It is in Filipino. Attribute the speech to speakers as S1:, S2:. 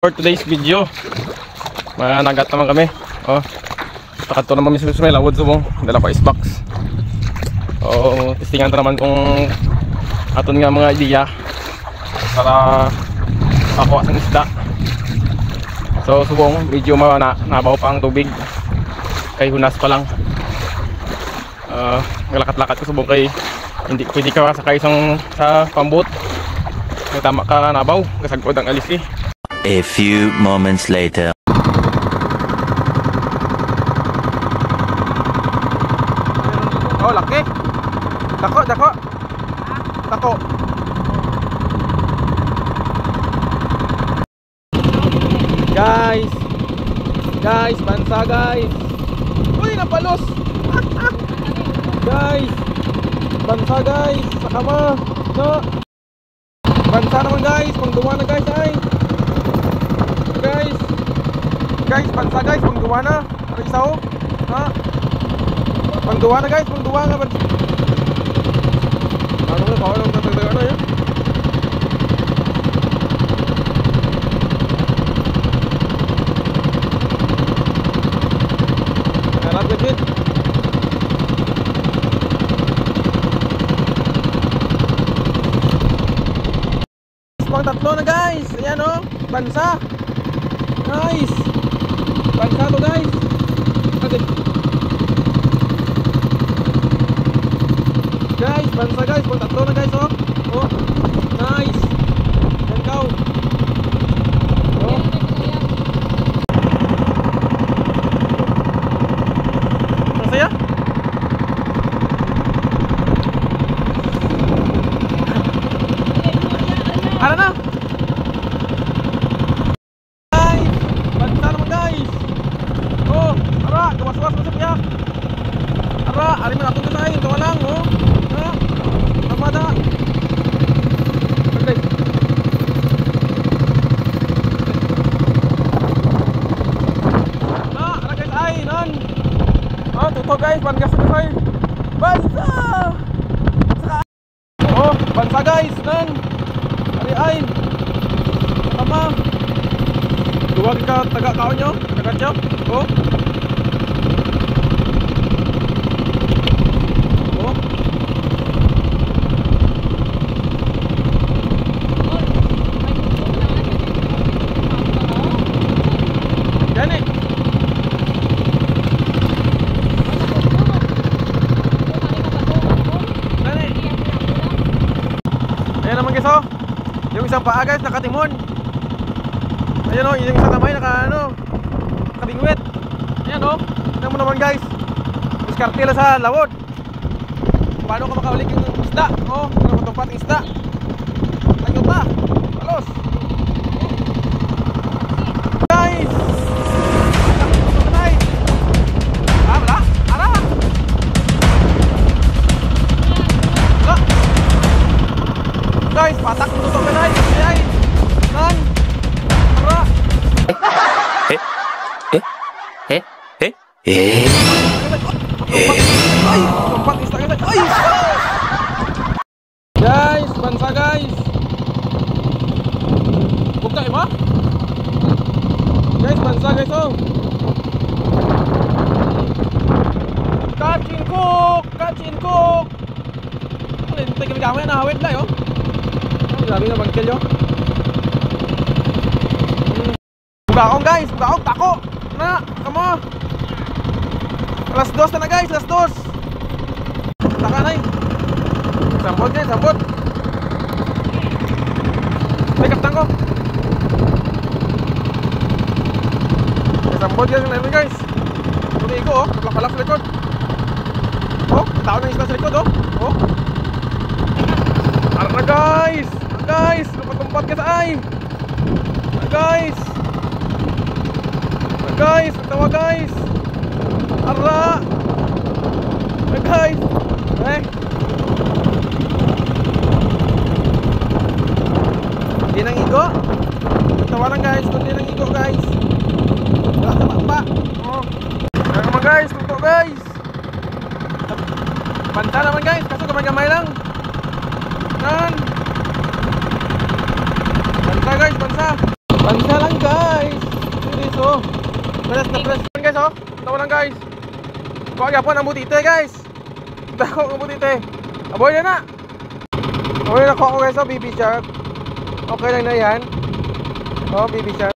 S1: For today's video, managat naman kami. Oh, pakato naman mismo sa may lawod subong, dala pa isbox. Oh, testingan naman kung aton nga mga ideya para makuha sa isda. So subong medyo nabaw pa ang tubig. Kay hunas pa lang. Ngalakat-lakat ko subong kay hindi pwede ka sakay sa pambot. May tama ka nabaw, kasagod ang alis eh.
S2: A few moments later.
S1: Oh, laki. Dako. Guys, bansa guys. Uy, napalos. Guys, bansa guys, sakama. No. Bansa naman guys, pangduwa na guys ay. Guys, bansa guys, pangduwa na. Ano isa ho? Ha? Pangduwa na guys, pangduwa nga bansa. Ano nga, bawal ang tatagdagan na yun. Harap legit. Pang tatlo na guys. Ayan o, bansa. Nice. Bansa to guys. Okay. Guys, bansa guys. Pang tatlo na guys oh. Oh. Nice. Yan kau. Oh. Masaya? Ano na? Gawas-gawas masuk ya. Ara, ari man atong kasay, ito lang oh. Ha? Tama da. Okay. Na, ara guys ay nan. Oh, tuto guys, bangas kasay. Bansa. Oh, bansa guys, nan. Ari ay. Tama. Duwag ka taga kaon nyo, taga nyo. Oh. Ayan naman guys oh. Yung isang paa guys nakatimon. Ayan oh, yung isang kamay nakabingwit. Ayan oh. Tignan mo naman guys. Diskarte lang sa lawod. Paano ka makaulik yung isda? Oh, matungpat yung isda. Ayun pa. Palos. Guys. Wala? Ara. Guys, patak tutok ka na ay. Nan. Ara. Ay, tempat Instagram. Ay. Guys, bansa guys. Buka ya, guys, bansa guys oh. Kacin cook. Lintay kami gamay na hawid lang oh. Grabe nga bangkel yo. Bukaong guys, bukaong tako. Na, kamo. Alas 2 na guys, alas 2. Taka na eh. Sambot guys, sambot. May kaptang ko. Sambot guys, namin guys. Tumigo oh, naglapalap sa likod. Oh, tao ng isla sa likod oh. Oh. Ara guys. Guys, lumpat-lumpat ka sa ay. Guys. Guys, tawa guys. Ara. Guys. Hindi nang igo. Tawa lang guys, hindi nang igo guys. Wala sa pa. Oh. Kaya naman guys, tuto guys. Banta naman guys, kaso gamay-gamay lang. Nan. Bansa guys, bansa. Bansa lang guys. Guys oh. Press na press. Guys oh. Tawa lang guys. Kuha gyapon ang butite guys. Dako ang butite. Aboy na. Aboy na ko guys oh, baby shark. Okay lang na yan. Oh, baby shark.